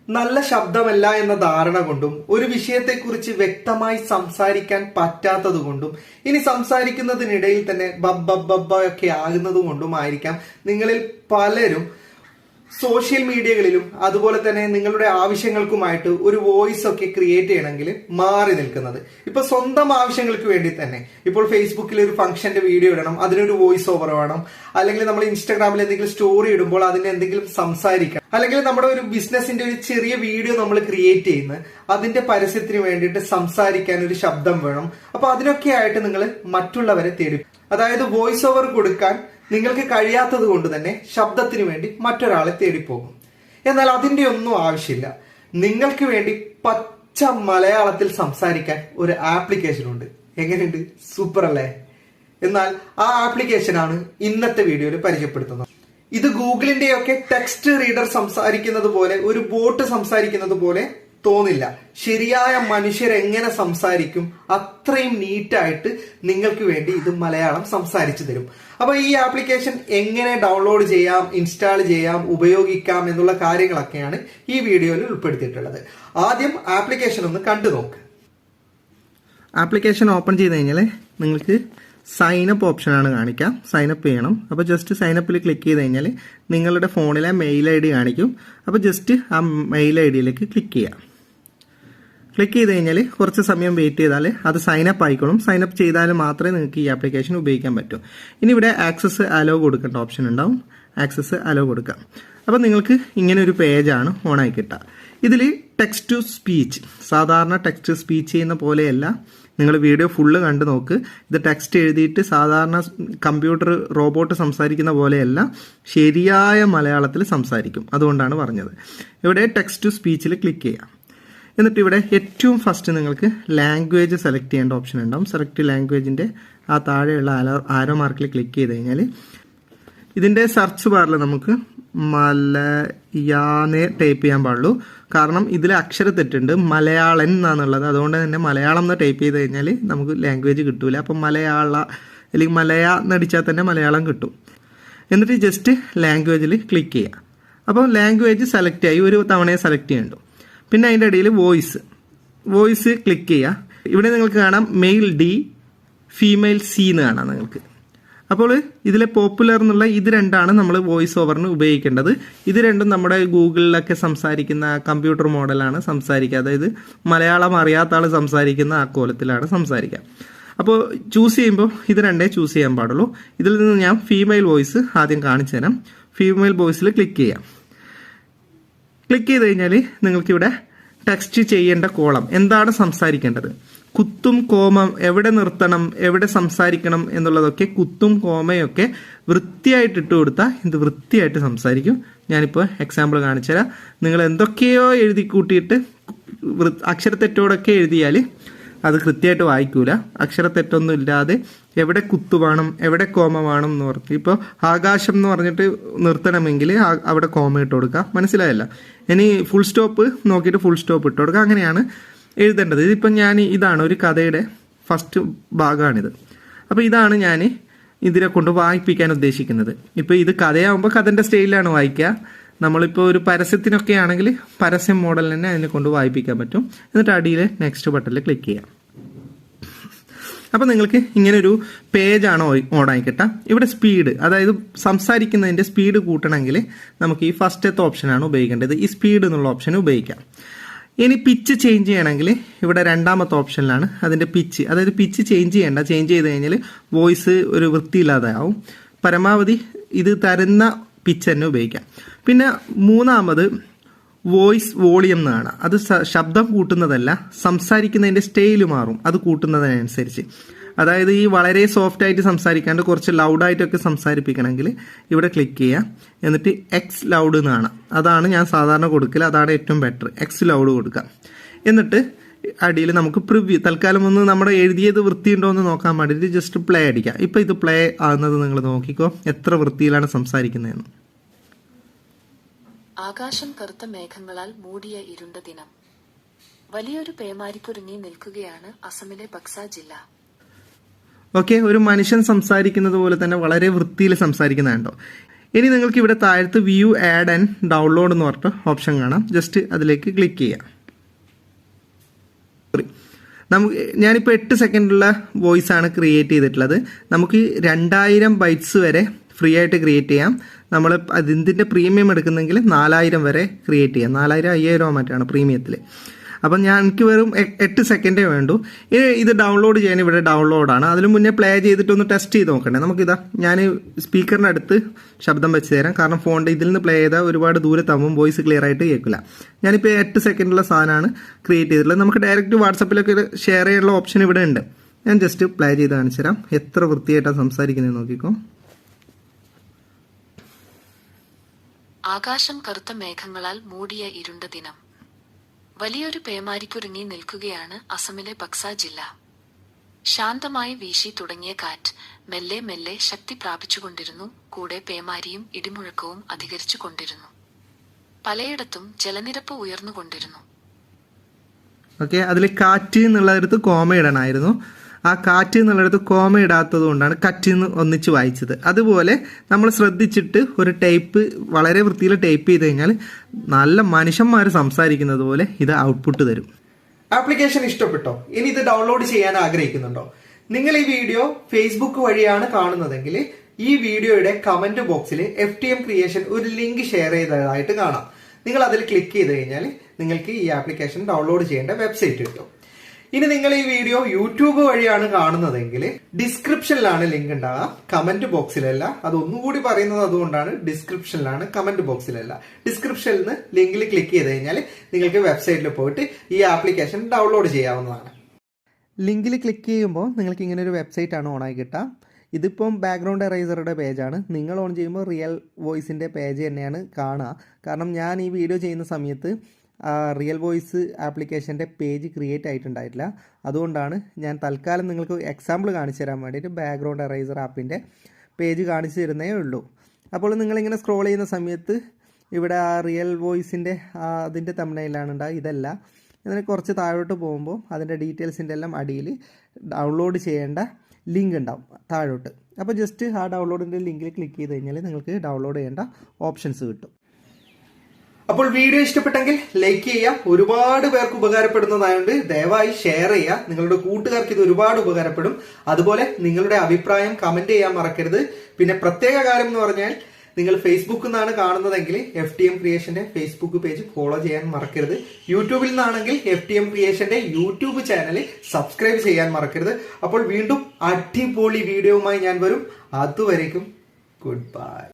നല്ല ശബ്ദമല്ല എന്ന ധാരണ കൊണ്ടും ഒരു വിഷയത്തെക്കുറിച്ച് വ്യക്തമായി സംസാരിക്കാൻ പറ്റാത്തത് കൊണ്ടും ഇനി സംസാരിക്കുന്നതിനിടയിൽ തന്നെ ബബ്ബ ഒക്കെ ആകുന്നത് കൊണ്ടുമായിരിക്കാം നിങ്ങളിൽ പലരും സോഷ്യൽ മീഡിയകളിലും അതുപോലെ തന്നെ നിങ്ങളുടെ ആവശ്യങ്ങൾക്കുമായിട്ട് ഒരു വോയിസ് ഒക്കെ ക്രിയേറ്റ് ചെയ്യണമെങ്കിൽ മാറി നിൽക്കുന്നത്. ഇപ്പൊ സ്വന്തം ആവശ്യങ്ങൾക്ക് വേണ്ടി തന്നെ ഇപ്പോൾ ഫേസ്ബുക്കിൽ ഒരു ഫംഗ്ഷന്റെ വീഡിയോ ഇടണം, അതിനൊരു വോയിസ് ഓവർ വേണം, അല്ലെങ്കിൽ നമ്മൾ ഇൻസ്റ്റാഗ്രാമിൽ എന്തെങ്കിലും സ്റ്റോറി ഇടുമ്പോൾ അതിന് എന്തെങ്കിലും സംസാരിക്കണം, അല്ലെങ്കിൽ നമ്മുടെ ഒരു ബിസിനസിന്റെ ഒരു ചെറിയ വീഡിയോ നമ്മൾ ക്രിയേറ്റ് ചെയ്യുന്നത് അതിന്റെ പരസ്യത്തിന് വേണ്ടിയിട്ട് സംസാരിക്കാൻ ഒരു ശബ്ദം വേണം. അപ്പൊ അതിനൊക്കെ ആയിട്ട് നിങ്ങൾ മറ്റുള്ളവരെ തേടി, അതായത് വോയിസ് ഓവർ കൊടുക്കാൻ നിങ്ങൾക്ക് കഴിയാത്തത് കൊണ്ട് തന്നെ ശബ്ദത്തിന് വേണ്ടി മറ്റൊരാളെ തേടിപ്പോകും. എന്നാൽ അതിന്റെ ഒന്നും ആവശ്യമില്ല. നിങ്ങൾക്ക് വേണ്ടി പച്ച മലയാളത്തിൽ സംസാരിക്കാൻ ഒരു ആപ്ലിക്കേഷൻ ഉണ്ട്. എങ്ങനെയുണ്ട്? സൂപ്പർ അല്ലേ? എന്നാൽ ആ ആപ്ലിക്കേഷനാണ് ഇന്നത്തെ വീഡിയോയിൽ പരിചയപ്പെടുത്തുന്നത്. ഇത് ഗൂഗിളിന്റെയൊക്കെ ടെക്സ്റ്റ് റീഡർ സംസാരിക്കുന്നത് പോലെ, ഒരു ബോട്ട് സംസാരിക്കുന്നത് പോലെ തോന്നില്ല. ശരിയായ മനുഷ്യരെങ്ങനെ സംസാരിക്കും അത്രയും നീറ്റായിട്ട് നിങ്ങൾക്ക് വേണ്ടി ഇത് മലയാളം സംസാരിച്ചു തരും. അപ്പൊ ഈ ആപ്ലിക്കേഷൻ എങ്ങനെ ഡൗൺലോഡ് ചെയ്യാം, ഇൻസ്റ്റാൾ ചെയ്യാം, ഉപയോഗിക്കാം എന്നുള്ള കാര്യങ്ങളൊക്കെയാണ് ഈ വീഡിയോയിൽ ഉൾപ്പെടുത്തിയിട്ടുള്ളത്. ആദ്യം ആപ്ലിക്കേഷൻ ഒന്ന് കണ്ടു നോക്ക്. ആപ്ലിക്കേഷൻ ഓപ്പൺ ചെയ്ത് കഴിഞ്ഞാൽ നിങ്ങൾക്ക് സൈനപ്പ് ഓപ്ഷനാണ് കാണിക്കാം. സൈനപ്പ് ചെയ്യണം. അപ്പോൾ ജസ്റ്റ് സൈനപ്പിൽ ക്ലിക്ക് ചെയ്ത് കഴിഞ്ഞാൽ നിങ്ങളുടെ ഫോണിലെ മെയിൽ ID കാണിക്കും. അപ്പോൾ ജസ്റ്റ് ആ മെയിൽ IDയിലേക്ക് ക്ലിക്ക് ചെയ്യാം. ക്ലിക്ക് ചെയ്ത് കഴിഞ്ഞാൽ കുറച്ച് സമയം വെയിറ്റ് ചെയ്താൽ അത് സൈനപ്പ് ആയിക്കോളും. സൈനപ്പ് ചെയ്താൽ മാത്രമേ നിങ്ങൾക്ക് ഈ ആപ്ലിക്കേഷൻ ഉപയോഗിക്കാൻ പറ്റൂ. ഇനി ഇവിടെ ആക്സസ് അലോ കൊടുക്കേണ്ട ഓപ്ഷൻ ഉണ്ടാവും. ആക്സസ് അലോ കൊടുക്കാം. അപ്പോൾ നിങ്ങൾക്ക് ഇങ്ങനെ ഒരു പേജാണ് ഓണായി കിട്ടുക. ഇതിൽ ടെക്സ്റ്റ് ടു സ്പീച്ച്, സാധാരണ ടെക്സ്റ്റ് സ്പീച്ച് ചെയ്യുന്ന പോലെയല്ല. നിങ്ങൾ വീഡിയോ ഫുള്ള് കണ്ടു നോക്ക്. ഇത് ടെക്സ്റ്റ് എഴുതിയിട്ട് സാധാരണ കമ്പ്യൂട്ടർ റോബോട്ട് സംസാരിക്കുന്ന പോലെയല്ല, ശരിയായ മലയാളത്തിൽ സംസാരിക്കും. അതുകൊണ്ടാണ് പറഞ്ഞത്. ഇവിടെ ടെക്സ്റ്റ് ടു സ്പീച്ചിൽ ക്ലിക്ക് ചെയ്യാം. എന്നിട്ട് ഇവിടെ ഏറ്റവും ഫസ്റ്റ് നിങ്ങൾക്ക് ലാംഗ്വേജ് സെലക്ട് ചെയ്യേണ്ട ഓപ്ഷൻ ഉണ്ടാവും. സെലക്ട് ലാംഗ്വേജിൻ്റെ ആ താഴെയുള്ള ആരോ മാർക്കിൽ ക്ലിക്ക് ചെയ്ത് കഴിഞ്ഞാൽ ഇതിൻ്റെ സെർച്ച് ബാറിൽ നമുക്ക് മലയാളെ ടൈപ്പ് ചെയ്യാൻ പാടുള്ളൂ. കാരണം ഇതിൽ അക്ഷരത്തെറ്റുണ്ട്. മലയാളൻ എന്നാണുള്ളത്. അതുകൊണ്ട് തന്നെ മലയാളം എന്ന് ടൈപ്പ് ചെയ്ത് കഴിഞ്ഞാൽ നമുക്ക് ലാംഗ്വേജ് കിട്ടൂല. അപ്പം മലയാള അല്ലെങ്കിൽ മലയാ എന്നടിച്ചാൽ തന്നെ മലയാളം കിട്ടും. എന്നിട്ട് ജസ്റ്റ് ലാംഗ്വേജിൽ ക്ലിക്ക് ചെയ്യുക. അപ്പോൾ ലാംഗ്വേജ് സെലക്ട് ആയി, ഒരു തവണയെ സെലക്ട് ചെയ്യണ്ടു. പിന്നെ അതിൻ്റെ ഇടയിൽ വോയിസ് ക്ലിക്ക് ചെയ്യുക. ഇവിടെ നിങ്ങൾക്ക് കാണാം മെയിൽ D, ഫീമെയിൽ C എന്ന് കാണാം നിങ്ങൾക്ക്. അപ്പോൾ ഇതിലെ പോപ്പുലർ എന്നുള്ള ഇത് രണ്ടാണ് നമ്മൾ വോയിസ് ഓവറിന് ഉപയോഗിക്കേണ്ടത്. ഇത് രണ്ടും നമ്മുടെ ഗൂഗിളിലൊക്കെ സംസാരിക്കുന്ന കമ്പ്യൂട്ടർ മോഡലാണ് സംസാരിക്കുക. അതായത് മലയാളം അറിയാത്ത ആൾ സംസാരിക്കുന്ന ആ കോലത്തിലാണ് സംസാരിക്കുക. അപ്പോൾ ചൂസ് ചെയ്യുമ്പോൾ ഇത് രണ്ടേ ചൂസ് ചെയ്യാൻ പാടുള്ളൂ. ഇതിൽ നിന്ന് ഞാൻ ഫീമെയിൽ വോയിസ് ആദ്യം കാണിച്ചു തരാം. ഫീമെയിൽ വോയിസിൽ ക്ലിക്ക് ചെയ്യാം. ക്ലിക്ക് ചെയ്ത് കഴിഞ്ഞാൽ നിങ്ങൾക്കിവിടെ ടെക്സ്റ്റ് ചെയ്യേണ്ട കോളം എന്താണ് സംസാരിക്കേണ്ടത്, കുത്തും കോമം എവിടെ നിർത്തണം, എവിടെ സംസാരിക്കണം എന്നുള്ളതൊക്കെ കുത്തും കോമയൊക്കെ വൃത്തിയായിട്ട് ഇട്ട് കൊടുത്താൽ ഇത് വൃത്തിയായിട്ട് സംസാരിക്കും. ഞാനിപ്പോൾ എക്സാമ്പിൾ കാണിച്ചു തരാം. നിങ്ങൾ എന്തൊക്കെയോ എഴുതി കൂട്ടിയിട്ട് അക്ഷരത്തെറ്റോടൊക്കെ എഴുതിയാൽ അത് കൃത്യമായിട്ട് വായിക്കൂല. അക്ഷരത്തെറ്റൊന്നും ഇല്ലാതെ എവിടെ കുത്തു വേണം, എവിടെ കോമ വേണം എന്ന് പറഞ്ഞു. ഇപ്പോൾ ആകാശം എന്ന് പറഞ്ഞിട്ട് നിർത്തണമെങ്കിൽ അവിടെ കോമ ഇട്ട് കൊടുക്കുക. മനസ്സിലായല്ല? ഇനി ഫുൾ സ്റ്റോപ്പ് നോക്കിയിട്ട് ഫുൾ സ്റ്റോപ്പ് ഇട്ട് കൊടുക്കുക. അങ്ങനെയാണ് എഴുതേണ്ടത്. ഇതിപ്പം ഇതാണ് ഒരു കഥയുടെ ഫസ്റ്റ് ഭാഗമാണിത്. അപ്പോൾ ഇതാണ് ഞാൻ ഇതിനെ കൊണ്ട് വായിപ്പിക്കാൻ ഉദ്ദേശിക്കുന്നത്. ഇപ്പോൾ ഇത് കഥയാകുമ്പോൾ കഥൻ്റെ സ്റ്റൈലിലാണ് വായിക്കുക. നമ്മളിപ്പോൾ ഒരു പരസ്യത്തിനൊക്കെ ആണെങ്കിൽ പരസ്യം മോഡൽ തന്നെ അതിനെ കൊണ്ട് വായിപ്പിക്കാൻ പറ്റും. എന്നിട്ട് അടിയിൽ നെക്സ്റ്റ് ബട്ടണിൽ ക്ലിക്ക് ചെയ്യാം. അപ്പോൾ നിങ്ങൾക്ക് ഇങ്ങനൊരു പേജാണ് ഓണായി കിട്ടുക. ഇവിടെ സ്പീഡ്, അതായത് സംസാരിക്കുന്നതിൻ്റെ സ്പീഡ് കൂട്ടണമെങ്കിൽ നമുക്ക് ഈ ഫസ്റ്റത്തെ ഓപ്ഷനാണ് ഉപയോഗിക്കേണ്ടത്. ഈ സ്പീഡ് എന്നുള്ള ഓപ്ഷൻ ഉപയോഗിക്കാം. ഇനി പിച്ച് ചേഞ്ച് ചെയ്യണമെങ്കിൽ ഇവിടെ രണ്ടാമത്തെ ഓപ്ഷനിലാണ് അതിൻ്റെ പിച്ച്. അതായത് പിച്ച് ചേഞ്ച് ചെയ്യേണ്ട. ചേഞ്ച് ചെയ്ത് കഴിഞ്ഞാൽ വോയിസ് ഒരു വൃത്തിയില്ലാതെയാവും. പരമാവധി ഇത് തരുന്ന പിച്ച് തന്നെ ഉപയോഗിക്കാം. പിന്നെ മൂന്നാമത് വോയിസ് വോളിയം എന്നാണ്. അത് ശബ്ദം കൂട്ടുന്നതല്ല, സംസാരിക്കുന്നതിൻ്റെ സ്റ്റൈല് മാറും അത് കൂട്ടുന്നതിനനുസരിച്ച്. അതായത് ഈ വളരെ സോഫ്റ്റ് ആയിട്ട് സംസാരിക്കാണ്ട് കുറച്ച് ലൗഡായിട്ടൊക്കെ സംസാരിപ്പിക്കണമെങ്കിൽ ഇവിടെ ക്ലിക്ക് ചെയ്യാം. എന്നിട്ട് എക്സ് ലൗഡ് എന്നാണ്. അതാണ് ഞാൻ സാധാരണ കൊടുക്കൽ. അതാണ് ഏറ്റവും ബെറ്റർ. എക്സ് ലൗഡ് കൊടുക്കാം. എന്നിട്ട് അടിയിൽ നമുക്ക് പ്രിവ്യൂ, തൽക്കാലം ഒന്ന് നമ്മുടെ എഴുതിയത് വൃത്തിയുണ്ടോ എന്ന് നോക്കാൻ വേണ്ടിയിട്ട് ജസ്റ്റ് പ്ലേ അടിക്കാം. ഇപ്പം ഇത് പ്ലേ ആകുന്നത് നിങ്ങൾ നോക്കിക്കോ എത്ര വൃത്തിയിലാണ് സംസാരിക്കുന്നതെന്ന്. ആകാശം കറുത്ത മേഘങ്ങളാൽ മൂടിയ ഇരുണ്ട ദിനം. വലിയൊരു പേമാരിക്കൊരുങ്ങി നിൽക്കുകയാണ് അസമിലെ ബക്സ ജില്ല. ഓക്കെ, ഒരു മനുഷ്യൻ സംസാരിക്കുന്നത് പോലെ തന്നെ വളരെ വൃത്തിയിൽ സംസാരിക്കുന്നതുണ്ടോ. ഇനി നിങ്ങൾക്ക് ഇവിടെ താഴത്ത് വ്യൂ ആഡ് ആൻഡ് ഡൗൺലോഡ് എന്ന് പറഞ്ഞിട്ട് ഓപ്ഷൻ കാണാം. ജസ്റ്റ് അതിലേക്ക് ക്ലിക്ക് ചെയ്യാം. ഞാനിപ്പോൾ 8 സെക്കൻഡുള്ള വോയിസ് ആണ് ക്രിയേറ്റ് ചെയ്തിട്ടുള്ളത്. നമുക്ക് 2000 ബൈറ്റ്സ് വരെ ഫ്രീ ആയിട്ട് ക്രിയേറ്റ് ചെയ്യാം. നമ്മൾ അതിൻ്റെ പ്രീമിയം എടുക്കുന്നെങ്കിൽ 4000 വരെ ക്രിയേറ്റ് ചെയ്യാം. 4000 5000 മറ്റാണ് പ്രീമിയത്തിൽ. അപ്പം എനിക്ക് വെറും 8 സെക്കൻഡേ വേണ്ടൂ. ഇനി ഇത് ഡൗൺലോഡ് ചെയ്യാൻ ഇവിടെ ഡൗൺലോഡാണ്. അതിന് മുന്നേ പ്ലേ ചെയ്തിട്ടൊന്ന് ടെസ്റ്റ് ചെയ്ത് നോക്കണ്ടേ. നമുക്കിതാ ഞാൻ സ്പീക്കറിൻ്റെ അടുത്ത് ശബ്ദം വെച്ച് തരാം. കാരണം ഫോണിൻ്റെ ഇതിൽ നിന്ന് പ്ലേ ചെയ്താൽ ഒരുപാട് ദൂരത്താകുമ്പോൾ വോയിസ് ക്ലിയർ ആയിട്ട് കേൾക്കില്ല. ഞാനിപ്പോൾ 8 സെക്കൻഡുള്ള സാധനമാണ് ക്രിയേറ്റ് ചെയ്തിട്ടുള്ളത്. നമുക്ക് ഡയറക്റ്റ് വാട്സപ്പിലൊക്കെ ഷെയർ ചെയ്യാനുള്ള ഓപ്ഷൻ ഇവിടെ ഉണ്ട്. ഞാൻ ജസ്റ്റ് പ്ലേ ചെയ്ത് കാണിച്ചു തരാം. എത്ര വൃത്തിയായിട്ടാണ് സംസാരിക്കുന്നത് നോക്കിക്കോ. ആകാശം കറുത്ത മേഘങ്ങളാൽ മൂടിയ ഇരുണ്ട ദിനം. വലിയൊരു പേമാരിക്കൊരുങ്ങി നിൽക്കുകയാണ് അസമിലെ ബക്സ ജില്ല. ശാന്തമായി വീശി തുടങ്ങിയ കാറ്റ് മെല്ലെ മെല്ലെ ശക്തി പ്രാപിച്ചുകൊണ്ടിരുന്നു. കൂടെ പേമാരിയും ഇടിമുഴക്കവും അധികരിച്ചു കൊണ്ടിരുന്നു. പലയിടത്തും ജലനിരപ്പ് ഉയർന്നുകൊണ്ടിരുന്നു. ഓക്കെ, അതിൽ കാറ്റ് എന്നുള്ളടത്ത് കോമ ഇടണമായിരുന്നു. ആ കാറ്റ് എന്നുള്ളിടത്ത് കോമ ഇടാത്തത് കൊണ്ടാണ് കറ്റിന്ന് ഒന്നിച്ച് വായിച്ചത്. അതുപോലെ നമ്മൾ ശ്രദ്ധിച്ചിട്ട് ഒരു ടൈപ്പ് വളരെ വൃത്തിയിൽ ടൈപ്പ് ചെയ്ത് കഴിഞ്ഞാൽ നല്ല മനുഷ്യന്മാർ സംസാരിക്കുന്നത് പോലെ ഇത് ഔട്ട്പുട്ട് തരും. ആപ്ലിക്കേഷൻ ഇഷ്ടപ്പെട്ടോ? ഇനി ഇത് ഡൗൺലോഡ് ചെയ്യാൻ ആഗ്രഹിക്കുന്നുണ്ടോ? നിങ്ങൾ ഈ വീഡിയോ ഫേസ്ബുക്ക് വഴിയാണ് കാണുന്നതെങ്കിൽ ഈ വീഡിയോയുടെ കമന്റ് ബോക്സിൽ FTM ക്രിയേഷൻ ഒരു ലിങ്ക് ഷെയർ ചെയ്തതായിട്ട് കാണാം. നിങ്ങൾ അതിൽ ക്ലിക്ക് ചെയ്ത് കഴിഞ്ഞാൽ നിങ്ങൾക്ക് ഈ ആപ്ലിക്കേഷൻ ഡൗൺലോഡ് ചെയ്യേണ്ട വെബ്സൈറ്റ് കിട്ടും. ഇനി നിങ്ങൾ ഈ വീഡിയോ യൂട്യൂബ് വഴിയാണ് കാണുന്നതെങ്കിൽ ഡിസ്ക്രിപ്ഷനിലാണ് ലിങ്ക് ഉണ്ടാവുക, കമന്റ് ബോക്സിലല്ല. അതൊന്നുകൂടി പറയുന്നത് അതുകൊണ്ടാണ് ഡിസ്ക്രിപ്ഷനിലാണ്, കമന്റ് ബോക്സിലല്ല. ഡിസ്ക്രിപ്ഷനിൽ നിന്ന് ലിങ്കിൽ ക്ലിക്ക് ചെയ്ത് കഴിഞ്ഞാൽ നിങ്ങൾക്ക് വെബ്സൈറ്റിൽ പോയിട്ട് ഈ ആപ്ലിക്കേഷൻ ഡൗൺലോഡ് ചെയ്യാവുന്നതാണ്. ലിങ്കിൽ ക്ലിക്ക് ചെയ്യുമ്പോൾ നിങ്ങൾക്ക് ഇങ്ങനെ ഒരു വെബ്സൈറ്റ് ആണ് ഓണായി കിട്ടുക. ഇതിപ്പം ബാക്ക്ഗ്രൗണ്ട് എറൈസറുടെ പേജാണ്. നിങ്ങൾ ഓൺ ചെയ്യുമ്പോൾ റിയൽ വോയിസിൻ്റെ പേജ് തന്നെയാണ് കാണുക. കാരണം ഞാൻ ഈ വീഡിയോ ചെയ്യുന്ന സമയത്ത് റിയൽ വോയിസ് ആപ്ലിക്കേഷൻ്റെ പേജ് ക്രിയേറ്റ് ആയിട്ടുണ്ടായിട്ടില്ല. അതുകൊണ്ടാണ് ഞാൻ തൽക്കാലം നിങ്ങൾക്ക് എക്സാമ്പിൾ കാണിച്ചു തരാൻ വേണ്ടിയിട്ട് ബാക്ക്ഗ്രൗണ്ട് എറൈസർ ആപ്പിൻ്റെ പേജ് കാണിച്ചു തരുന്നേ ഉള്ളൂ. അപ്പോൾ നിങ്ങളിങ്ങനെ സ്ക്രോൾ ചെയ്യുന്ന സമയത്ത് ഇവിടെ ആ റിയൽ വോയിസിൻ്റെ അതിൻ്റെ തംബ്നെയിലാണ് ഉണ്ടാകുക. ഇതല്ല, ഇതിന് കുറച്ച് താഴോട്ട് പോകുമ്പോൾ അതിൻ്റെ ഡീറ്റെയിൽസിൻ്റെ എല്ലാം അടിയിൽ ഡൗൺലോഡ് ചെയ്യേണ്ട ലിങ്ക് ഉണ്ടാവും താഴോട്ട്. അപ്പോൾ ജസ്റ്റ് ആ ഡൗൺലോഡിൻ്റെ ലിങ്കിൽ ക്ലിക്ക് ചെയ്ത് കഴിഞ്ഞാൽ നിങ്ങൾക്ക് ഡൗൺലോഡ് ചെയ്യേണ്ട ഓപ്ഷൻസ് കിട്ടും. അപ്പോൾ വീഡിയോ ഇഷ്ടപ്പെട്ടെങ്കിൽ ലൈക്ക് ചെയ്യുക. ഒരുപാട് പേർക്ക് ഉപകാരപ്പെടുന്നതായതുകൊണ്ട് ദയവായി ഷെയർ ചെയ്യുക. നിങ്ങളുടെ കൂട്ടുകാർക്ക് ഇത് ഒരുപാട് ഉപകാരപ്പെടും. അതുപോലെ നിങ്ങളുടെ അഭിപ്രായം കമന്റ് ചെയ്യാൻ മറക്കരുത്. പിന്നെ പ്രത്യേക കാര്യം എന്ന് പറഞ്ഞാൽ നിങ്ങൾ ഫേസ്ബുക്കിൽ നിന്നാണ് കാണുന്നതെങ്കിൽ FTM ക്രിയേഷന്റെ ഫേസ്ബുക്ക് പേജ് ഫോളോ ചെയ്യാൻ മറക്കരുത്. യൂട്യൂബിൽ നിന്നാണെങ്കിൽ FTM ക്രിയേഷന്റെ യൂട്യൂബ് ചാനൽ സബ്സ്ക്രൈബ് ചെയ്യാൻ മറക്കരുത്. അപ്പോൾ വീണ്ടും അടിപൊളി വീഡിയോയുമായി ഞാൻ വരും. അതുവരേക്കും ഗുഡ് ബൈ.